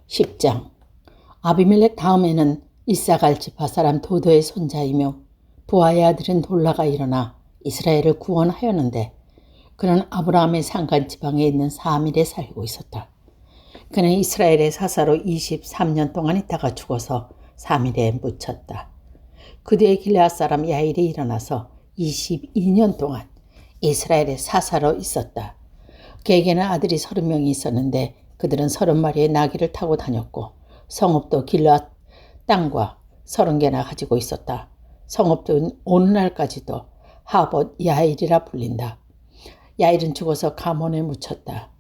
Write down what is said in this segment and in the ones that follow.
10장. 아비멜렉 다음에는 이사갈 지파 사람 도도의 손자이며 부하의 아들인 돌라가 일어나 이스라엘을 구원하였는데 그는 아브라함의 산간 지방에 있는 사밀에 살고 있었다. 그는 이스라엘의 사사로 23년 동안 있다가 죽어서 사밀에 묻혔다. 그 뒤에 길르앗 사람 야일이 일어나서 22년 동안 이스라엘의 사사로 있었다. 그에게는 아들이 30명이 있었는데 그들은 30마리의 나귀를 타고 다녔고 성읍도 길르앗 땅과 30개나 가지고 있었다. 성읍도 오늘날까지도 하봇 야일이라 불린다. 야일은 죽어서 가몬에 묻혔다.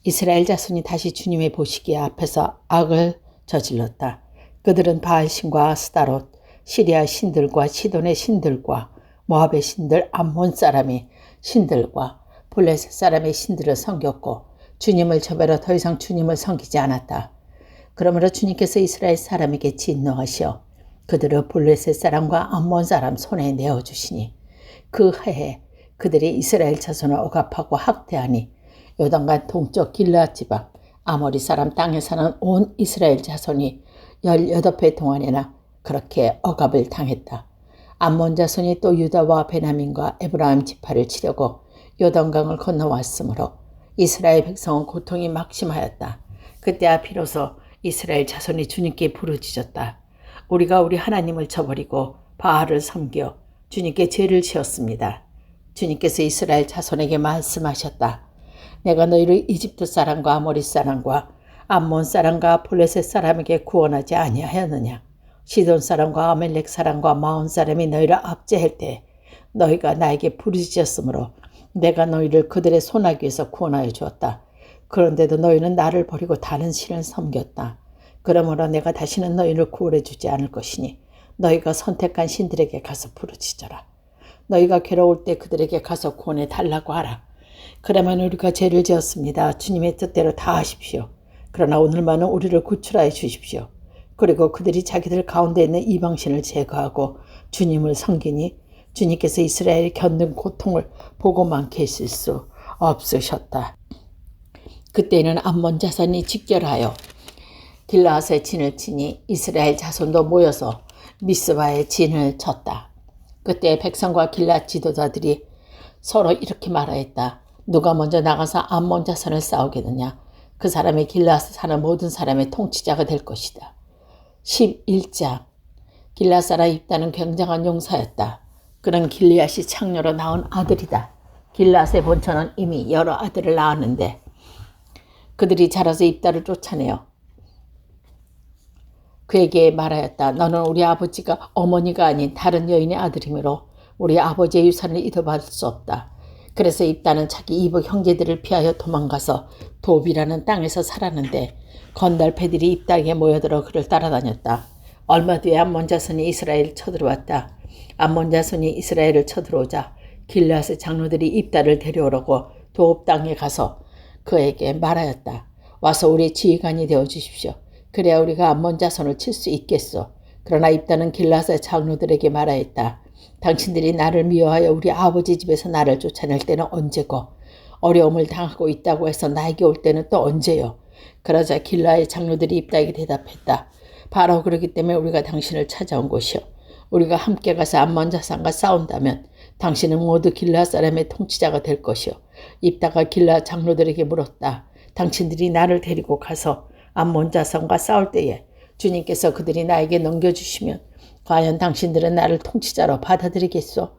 이스라엘 자손이 다시 주님의 보시기에 앞에서 악을 저질렀다. 그들은 바알신과 아스타롯, 시리아 신들과 시돈의 신들과 모압의 신들, 암몬 사람의 신들과 블레셋 사람의 신들을 섬겼고 주님을 저버려 더 이상 주님을 섬기지 않았다. 그러므로 주님께서 이스라엘 사람에게 진노하시어 그들을 블레셋 사람과 암몬 사람 손에 내어주시니 그 해에 그들이 이스라엘 자손을 억압하고 학대하니 요단강 동쪽 길르앗 지방 아모리 사람 땅에 사는 온 이스라엘 자손이 18회 동안이나 그렇게 억압을 당했다. 암몬 자손이 또 유다와 베냐민과 에브라임 지파를 치려고 요단강을 건너왔으므로 이스라엘 백성은 고통이 막심하였다. 그때야 비로소 이스라엘 자손이 주님께 부르짖었다. 우리가 우리 하나님을 저버리고 바알을 섬겨 주님께 죄를 지었습니다. 주님께서 이스라엘 자손에게 말씀하셨다. 내가 너희를 이집트 사람과 아모리 사람과 암몬 사람과 블레셋 사람에게 구원하지 아니하였느냐. 시돈 사람과 아멜렉 사람과 마온 사람이 너희를 압제할 때 너희가 나에게 부르짖었으므로 내가 너희를 그들의 손아귀에서 구원하여 주었다. 그런데도 너희는 나를 버리고 다른 신을 섬겼다. 그러므로 내가 다시는 너희를 구원해 주지 않을 것이니 너희가 선택한 신들에게 가서 부르짖어라. 너희가 괴로울 때 그들에게 가서 구원해 달라고 하라. 그러면 우리가 죄를 지었습니다. 주님의 뜻대로 다 하십시오. 그러나 오늘만은 우리를 구출하여 주십시오. 그리고 그들이 자기들 가운데 있는 이방신을 제거하고 주님을 섬기니 주님께서 이스라엘이 겪는 고통을 보고만 계실 수 없으셨다. 그때는 암몬 자손이 직결하여 길르앗의 진을 치니 이스라엘 자손도 모여서 미스바의 진을 쳤다. 그때 백성과 길르앗 지도자들이 서로 이렇게 말하였다. 누가 먼저 나가서 암몬 자손을 싸우겠느냐. 그 사람이 길르앗에 사는 모든 사람의 통치자가 될 것이다. 11장. 길르앗 사람 입다는 굉장한 용사였다. 그는 길르앗이 창녀로 낳은 아들이다. 길르앗의 본처는 이미 여러 아들을 낳았는데 그들이 자라서 입다를 쫓아내어 그에게 말하였다. 너는 우리 아버지가 어머니가 아닌 다른 여인의 아들이므로 우리 아버지의 유산을 이어받을 수 없다. 그래서 입다는 자기 이복 형제들을 피하여 도망가서 도비라는 땅에서 살았는데 건달패들이 입다에게 모여들어 그를 따라다녔다. 얼마 뒤에 암몬 자손이 이스라엘을 쳐들어왔다. 암몬 자손이 이스라엘을 쳐들어오자 길르앗의 장로들이 입다를 데려오라고 도읍 땅에 가서 그에게 말하였다. 와서 우리의 지휘관이 되어 주십시오. 그래야 우리가 암몬 자손을 칠 수 있겠소. 그러나 입다는 길르앗의 장로들에게 말하였다. 당신들이 나를 미워하여 우리 아버지 집에서 나를 쫓아낼 때는 언제고 어려움을 당하고 있다고 해서 나에게 올 때는 또 언제요. 그러자 길르앗의 장로들이 입다에게 대답했다. 바로 그러기 때문에 우리가 당신을 찾아온 것이요. 우리가 함께 가서 암몬 자손과 싸운다면 당신은 모두 길르앗 사람의 통치자가 될 것이요. 입다가 길르앗 장로들에게 물었다. 당신들이 나를 데리고 가서 암몬 자손과 싸울 때에 주님께서 그들이 나에게 넘겨주시면 과연 당신들은 나를 통치자로 받아들이겠소?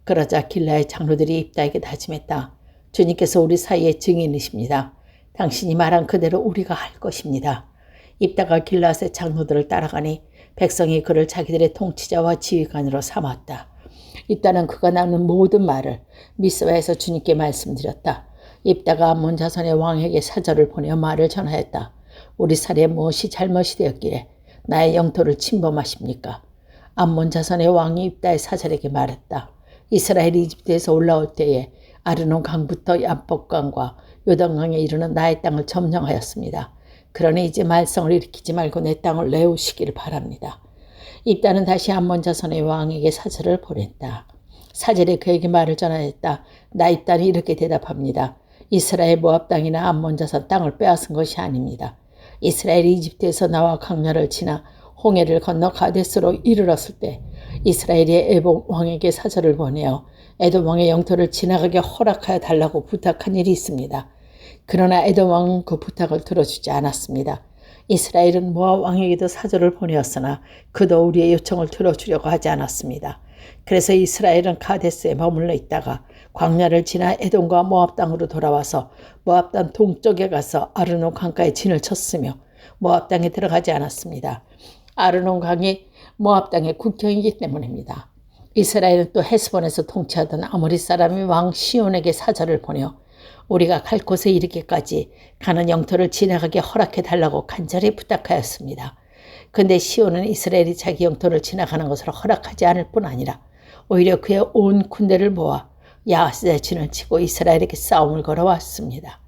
그러자 길르앗의 장로들이 입다에게 다짐했다. 주님께서 우리 사이의 증인이십니다. 당신이 말한 그대로 우리가 할 것입니다. 입다가 길르앗의 장로들을 따라가니 백성이 그를 자기들의 통치자와 지휘관으로 삼았다. 입다는 그가 나눈 모든 말을 미스바에서 주님께 말씀드렸다. 입다가 암몬 자손의 왕에게 사절을 보내어 말을 전하였다. 우리 살에 무엇이 잘못이 되었기에 나의 영토를 침범하십니까? 암몬 자손의 왕이 입다의 사절에게 말했다. 이스라엘이 이집트에서 올라올 때에 아르논 강부터 얌복강과 요단강에 이르는 나의 땅을 점령하였습니다. 그러니 이제 말썽을 일으키지 말고 내 땅을 내오시기를 바랍니다. 입다는 다시 암몬 자손의 왕에게 사절을 보냈다. 사절에 그에게 말을 전하였다. 나 입다는 이렇게 대답합니다. 이스라엘 모압 땅이나 암몬 자손 땅을 빼앗은 것이 아닙니다. 이스라엘이 이집트에서 나와 광야를 지나 홍해를 건너 가데스로 이르렀을 때 이스라엘이 에돔 왕에게 사절을 보내어 에돔 왕의 영토를 지나가게 허락하여 달라고 부탁한 일이 있습니다. 그러나 에돔 왕은 그 부탁을 들어주지 않았습니다. 이스라엘은 모압 왕에게도 사절을 보내었으나 그도 우리의 요청을 들어주려고 하지 않았습니다. 그래서 이스라엘은 가데스에 머물러 있다가 광야를 지나 에돔과 모압 땅으로 돌아와서 모압 땅 동쪽에 가서 아르논 강가에 진을 쳤으며 모압 땅에 들어가지 않았습니다. 아르논 강이 모압 땅의 국경이기 때문입니다. 이스라엘은 또 헤스본에서 통치하던 아모리 사람의 왕 시온에게 사절을 보내어 우리가 갈 곳에 이르기까지 가는 영토를 지나가게 허락해 달라고 간절히 부탁하였습니다. 근데 시온은 이스라엘이 자기 영토를 지나가는 것을 허락하지 않을 뿐 아니라 오히려 그의 온 군대를 모아 야하스에 진을 치고 이스라엘에게 싸움을 걸어왔습니다.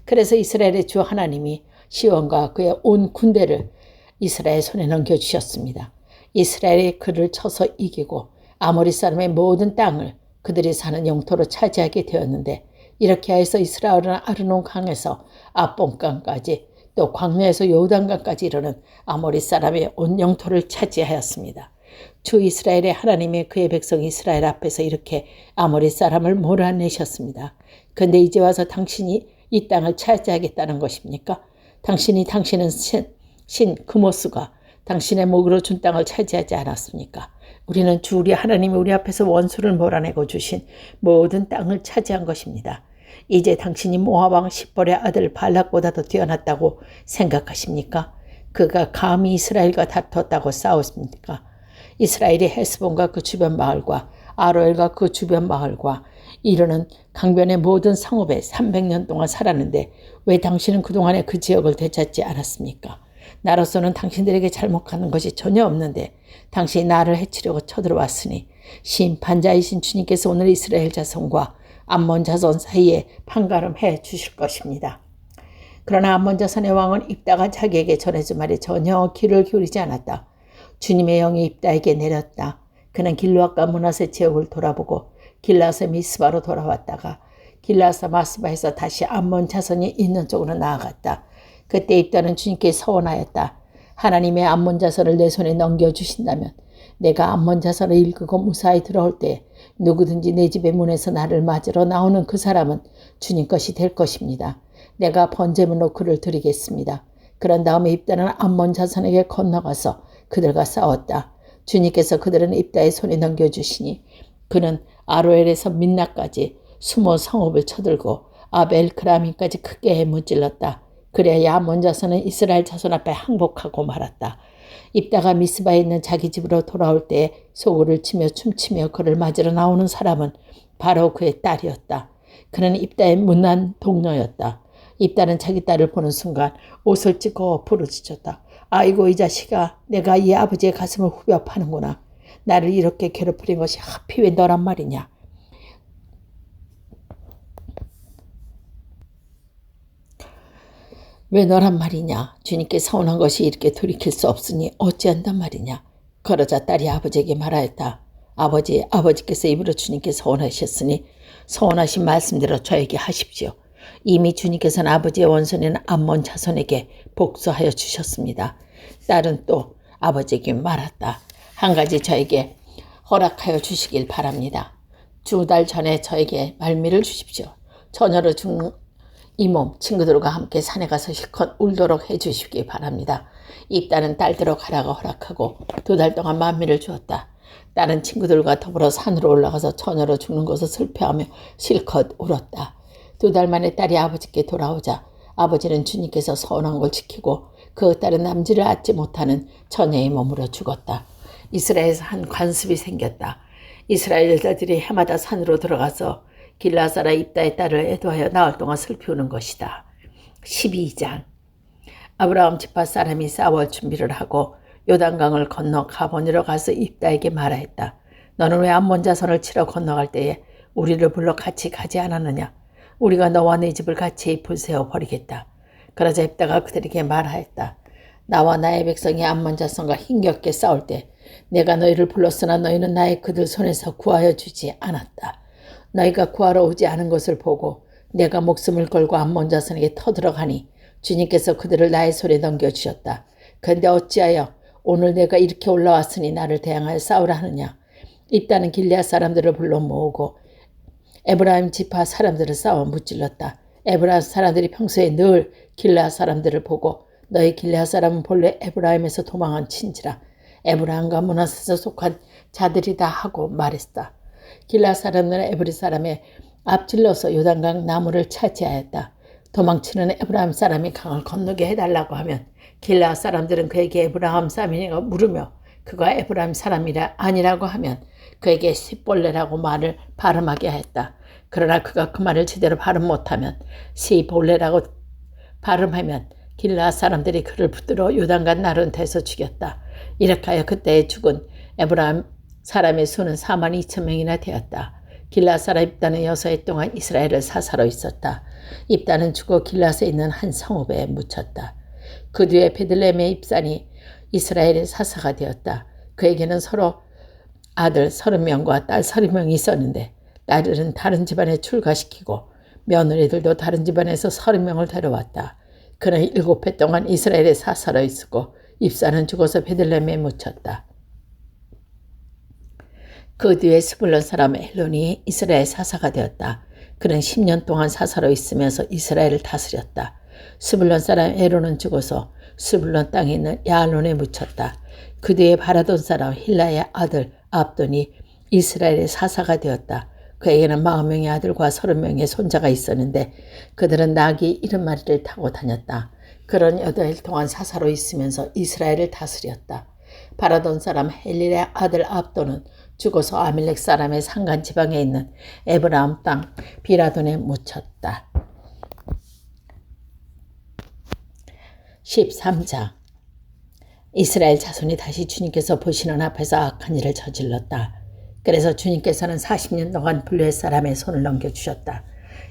그래서 이스라엘의 주 하나님이 시온과 그의 온 군대를 이스라엘 손에 넘겨주셨습니다. 이스라엘이 그를 쳐서 이기고 아모리 사람의 모든 땅을 그들이 사는 영토로 차지하게 되었는데 이렇게 해서 이스라엘은 아르논 강에서 압본강까지 또 광야에서 요단강까지 이르는 아모리 사람의 온 영토를 차지하였습니다. 주 이스라엘의 하나님의 그의 백성 이스라엘 앞에서 이렇게 아모리 사람을 몰아내셨습니다. 근데 이제 와서 당신이 이 땅을 차지하겠다는 것입니까? 당신은 신 그모스가 당신의 목으로 준 땅을 차지하지 않았습니까? 우리는 주 우리 하나님이 우리 앞에서 원수를 몰아내고 주신 모든 땅을 차지한 것입니다. 이제 당신이 모압 왕 십볼의 아들 발락보다도 뛰어났다고 생각하십니까? 그가 감히 이스라엘과 다퉜다고 싸웠습니까? 이스라엘이 헤스본과 그 주변 마을과 아로엘과 그 주변 마을과 이르는 강변의 모든 성읍에 300년 동안 살았는데 왜 당신은 그동안에 그 지역을 되찾지 않았습니까? 나로서는 당신들에게 잘못하는 것이 전혀 없는데 당신이 나를 해치려고 쳐들어왔으니 심판자이신 주님께서 오늘 이스라엘 자손과 암몬 자손 사이에 판가름해 주실 것입니다. 그러나 암몬 자손의 왕은 입다가 자기에게 전해준 말에 전혀 귀를 기울이지 않았다. 주님의 영이 입다에게 내렸다. 그는 길르앗과 므낫의 지역을 돌아보고 길라앗의 미스바로 돌아왔다가 길라앗 마스바에서 다시 암몬 자손이 있는 쪽으로 나아갔다. 그때 입다는 주님께 서원하였다. 하나님의 암몬 자손을 내 손에 넘겨주신다면 내가 암몬 자손을 일구고 무사히 들어올 때 누구든지 내 집의 문에서 나를 맞으러 나오는 그 사람은 주님 것이 될 것입니다. 내가 번제물로 그를 드리겠습니다. 그런 다음에 입다는 암몬 자손에게 건너가서 그들과 싸웠다. 주님께서 그들은 입다의 손에 넘겨주시니 그는 아로엘에서 민나까지 수모 성읍을 쳐들고 아벨 그라민까지 크게 무찔렀다. 그래야 암몬 자손은 이스라엘 자손 앞에 항복하고 말았다. 입다가 미스바에 있는 자기 집으로 돌아올 때 소고를 치며 춤추며 그를 맞으러 나오는 사람은 바로 그의 딸이었다. 그는 입다의 문난 동료였다. 입다는 자기 딸을 보는 순간 옷을 찢고 부르짖었다. 아이고 이 자식아, 내가 이 아버지의 가슴을 후벼 파는구나. 나를 이렇게 괴롭히는 것이 하필 왜 너란 말이냐. 왜 너란 말이냐. 주님께 서운한 것이 이렇게 돌이킬 수 없으니 어찌한단 말이냐. 그러자 딸이 아버지에게 말하였다. 아버지께서 입으로 주님께 서운하셨으니 서운하신 말씀대로 저에게 하십시오. 이미 주님께서는 아버지의 원손인 암몬 자손에게 복수하여 주셨습니다. 딸은 또 아버지에게 말했다. 한 가지 저에게 허락하여 주시길 바랍니다. 2달 전에 저에게 말미를 주십시오. 처녀로 죽는 이 몸 친구들과 함께 산에 가서 실컷 울도록 해주시기 바랍니다. 입다는 딸들로 가라고 허락하고 2달 동안 만미를 주었다. 딸은 친구들과 더불어 산으로 올라가서 처녀로 죽는 것을 슬퍼하며 실컷 울었다. 2달 만에 딸이 아버지께 돌아오자 아버지는 주님께서 서운한 걸 지키고 그 딸은 남지를 얻지 못하는 처녀의 몸으로 죽었다. 이스라엘에서 한 관습이 생겼다. 이스라엘 여자들이 해마다 산으로 들어가서 길라사라 입다의 딸을 애도하여 나흘 동안 슬피우는 것이다. 12장. 아브라함 지파 사람이 싸울 준비를 하고 요단강을 건너 가보니로 가서 입다에게 말하였다. 너는 왜 암몬 자손을 치러 건너갈 때에 우리를 불러 같이 가지 않았느냐. 우리가 너와 네 집을 같이 불세워 버리겠다. 그러자 입다가 그들에게 말하였다. 나와 나의 백성이 암몬 자손과 힘겹게 싸울 때 내가 너희를 불렀으나 너희는 나의 그들 손에서 구하여 주지 않았다. 너희가 구하러 오지 않은 것을 보고 내가 목숨을 걸고 암몬 자손에게 터들어가니 주님께서 그들을 나의 손에 넘겨주셨다. 그런데 어찌하여 오늘 내가 이렇게 올라왔으니 나를 대항하여 싸우라 하느냐. 입다는 길르앗 사람들을 불러 모으고 에브라임 지파 사람들을 싸워 무찔렀다. 에브라임 사람들이 평소에 늘 길르앗 사람들을 보고 너희 길르앗 사람은 본래 에브라임에서 도망한 친지라 에브라임과 므낫세에 속한 자들이다 하고 말했다. 길르앗 사람들은 에브리 사람의 앞질러서 요단강 나무를 차지하였다. 도망치는 에브라임 사람이 강을 건너게 해달라고 하면 길르앗 사람들은 그에게 에브라임 사람이냐고 물으며 그가 에브라임 사람이라 아니라고 하면 그에게 시볼레라고 말을 발음하게 하였다. 그러나 그가 그 말을 제대로 발음 못하면 시볼레라고 발음하면 길르앗 사람들이 그를 붙들어 요단강 나른터에서 죽였다. 이렇게 하여 그때에 죽은 에브라임 사람의 수는 42,000명이나 되었다. 길르앗 사람 입다는 6해 동안 이스라엘을 사사로 있었다. 입다는 죽어 길르앗에 있는 한 성읍에 묻혔다. 그 뒤에 베들레헴의 입산이 이스라엘의 사사가 되었다. 그에게는 서로 아들 30명과 딸 30명이 있었는데 딸들은 다른 집안에 출가시키고 며느리들도 다른 집안에서 30명을 데려왔다. 그는 7해 동안 이스라엘의 사사로 있었고 입산은 죽어서 베들레헴에 묻혔다. 그 뒤에 스불론 사람 엘론이 이스라엘 사사가 되었다. 그는 10년 동안 사사로 있으면서 이스라엘을 다스렸다. 스불론 사람 엘론은 죽어서 스불론 땅에 있는 야알론에 묻혔다. 그 뒤에 바라돈 사람 힐라의 아들 압돈이 이스라엘의 사사가 되었다. 그에게는 40명의 아들과 30명의 손자가 있었는데 그들은 나귀 70마리를 타고 다녔다. 그런 8일 동안 사사로 있으면서 이스라엘을 다스렸다. 바라돈 사람 헬릴의 아들 압돈은 죽어서 아밀렉 사람의 산간 지방에 있는 에브라임 땅 비라돈에 묻혔다. 13장 이스라엘 자손이 다시 주님께서 보시는 앞에서 악한 일을 저질렀다. 그래서 주님께서는 40년 동안 블레셋 사람의 손을 넘겨주셨다.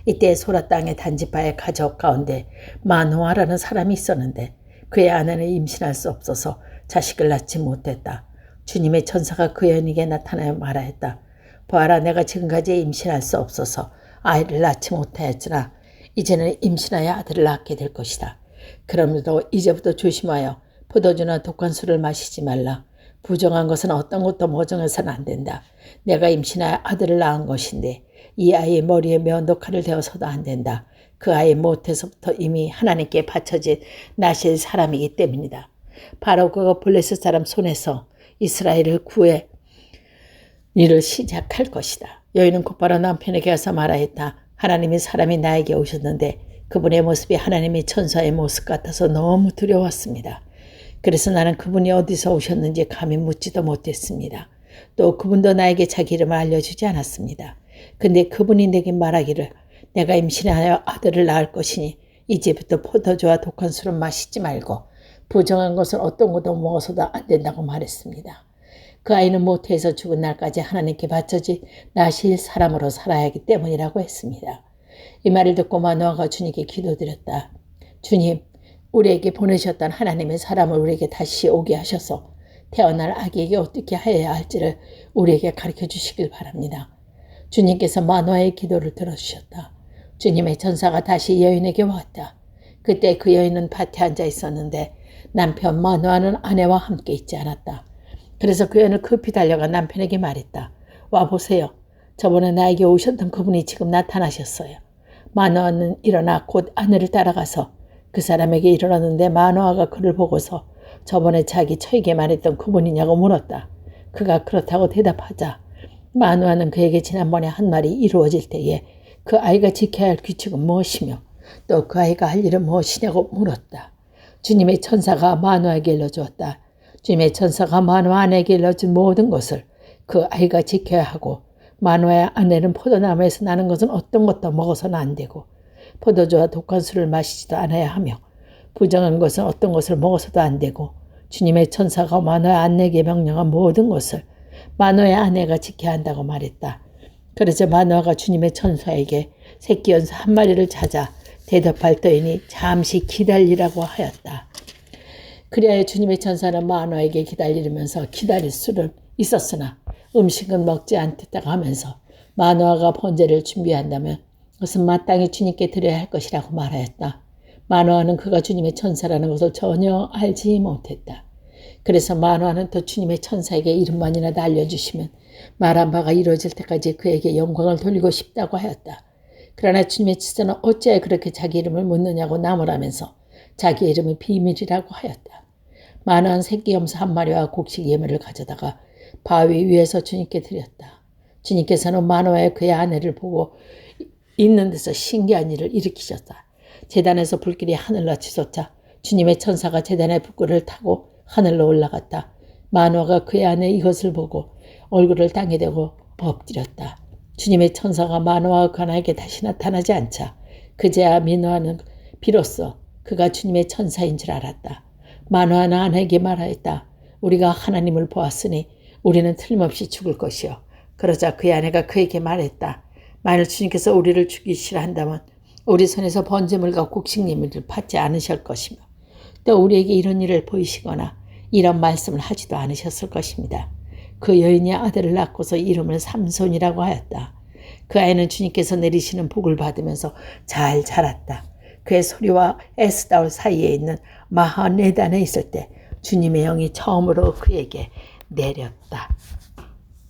이때 소라 땅의 단지파의 가족 가운데 마노아라는 사람이 있었는데 그의 아내는 임신할 수 없어서 자식을 낳지 못했다. 주님의 천사가 그 여인에게 나타나여 말하였다. 보아라, 내가 지금까지 임신할 수 없어서 아이를 낳지 못하였으나 이제는 임신하여 아들을 낳게 될 것이다. 그러므로 이제부터 조심하여 포도주나 독한 술을 마시지 말라. 부정한 것은 어떤 것도 모정해서는 안 된다. 내가 임신하여 아들을 낳은 것인데 이 아이의 머리에 면도칼을 대어서도 안 된다. 그 아이의 못에서부터 이미 하나님께 바쳐진 나실 사람이기 때문이다. 바로 그가 블레셋 사람 손에서 이스라엘을 구해 일을 시작할 것이다. 여인은 곧바로 남편에게 가서 말하였다. 하나님의 사람이 나에게 오셨는데 그분의 모습이 하나님의 천사의 모습 같아서 너무 두려웠습니다. 그래서 나는 그분이 어디서 오셨는지 감히 묻지도 못했습니다. 또 그분도 나에게 자기 이름을 알려주지 않았습니다. 근데 그분이 내게 말하기를 내가 임신하여 아들을 낳을 것이니 이제부터 포도주와 독한 술은 마시지 말고 부정한 것은 어떤 것도 먹어서도 안 된다고 말했습니다. 그 아이는 모태에서 죽은 날까지 하나님께 바쳐진 나실 사람으로 살아야 하기 때문이라고 했습니다. 이 말을 듣고 마노아가 주님께 기도드렸다. 주님, 우리에게 보내셨던 하나님의 사람을 우리에게 다시 오게 하셔서 태어날 아기에게 어떻게 하여야 할지를 우리에게 가르쳐 주시길 바랍니다. 주님께서 마노아의 기도를 들어주셨다. 주님의 천사가 다시 여인에게 왔다. 그때 그 여인은 밭에 앉아 있었는데 남편 마노아는 아내와 함께 있지 않았다. 그래서 그 여인은 급히 달려가 남편에게 말했다. 와보세요. 저번에 나에게 오셨던 그분이 지금 나타나셨어요. 마노아는 일어나 곧 아내를 따라가서 그 사람에게 이르렀는데 마노아가 그를 보고서 저번에 자기 처에게 말했던 그분이냐고 물었다. 그가 그렇다고 대답하자 마노아는 그에게 지난번에 한 말이 이루어질 때에 그 아이가 지켜야 할 규칙은 무엇이며 또 그 아이가 할 일은 무엇이냐고 물었다. 주님의 천사가 마노아에게 일러주었다. 주님의 천사가 마노아 아내에게 일러준 모든 것을 그 아이가 지켜야 하고 마노아의 아내는 포도나무에서 나는 것은 어떤 것도 먹어서는 안 되고 포도주와 독한 술을 마시지도 않아야 하며 부정한 것은 어떤 것을 먹어서도 안 되고 주님의 천사가 마노아의 아내에게 명령한 모든 것을 마노아의 아내가 지켜야 한다고 말했다. 그래서 마노아가 주님의 천사에게 새끼 연수 한 마리를 찾아 대접할 터이니 잠시 기다리라고 하였다. 그리하여 주님의 천사는 마노아에게 기다리면서 기다릴 수는 있었으나 음식은 먹지 않겠다고 하면서 마노아가 번제를 준비한다면 그것은 마땅히 주님께 드려야 할 것이라고 말하였다. 마노아는 그가 주님의 천사라는 것을 전혀 알지 못했다. 그래서 마노아는 또 주님의 천사에게 이름만이라도 알려주시면 말한 바가 이루어질 때까지 그에게 영광을 돌리고 싶다고 하였다. 그러나 주님의 천사는 어찌하여 그렇게 자기 이름을 묻느냐고 나무라면서 자기의 이름은 비밀이라고 하였다. 마노아는 새끼 염소 한 마리와 곡식 예물을 가져다가 바위 위에서 주님께 드렸다. 주님께서는 마노아의 그의 아내를 보고 있는 데서 신기한 일을 일으키셨다. 제단에서 불길이 하늘로 치솟자 주님의 천사가 제단의 불길을 타고 하늘로 올라갔다. 마노아가 그의 아내 이것을 보고 얼굴을 땅에 대고 엎드렸다. 주님의 천사가 마노아와 가나에게 다시 나타나지 않자 그제야 마노아는 비로소 그가 주님의 천사인 줄 알았다. 마노아는 아내에게 말하였다. 우리가 하나님을 보았으니 우리는 틀림없이 죽을 것이요. 그러자 그의 아내가 그에게 말했다. 만일 주님께서 우리를 죽이시라 한다면 우리 손에서 번제물과 곡식예물을 받지 않으실 것이며 또 우리에게 이런 일을 보이시거나 이런 말씀을 하지도 않으셨을 것입니다. 그 여인이 아들을 낳고서 이름을 삼손이라고 하였다. 그 아이는 주님께서 내리시는 복을 받으면서 잘 자랐다. 그의 소리와 에스다올 사이에 있는 마하네단에 있을 때 주님의 영이 처음으로 그에게 내렸다.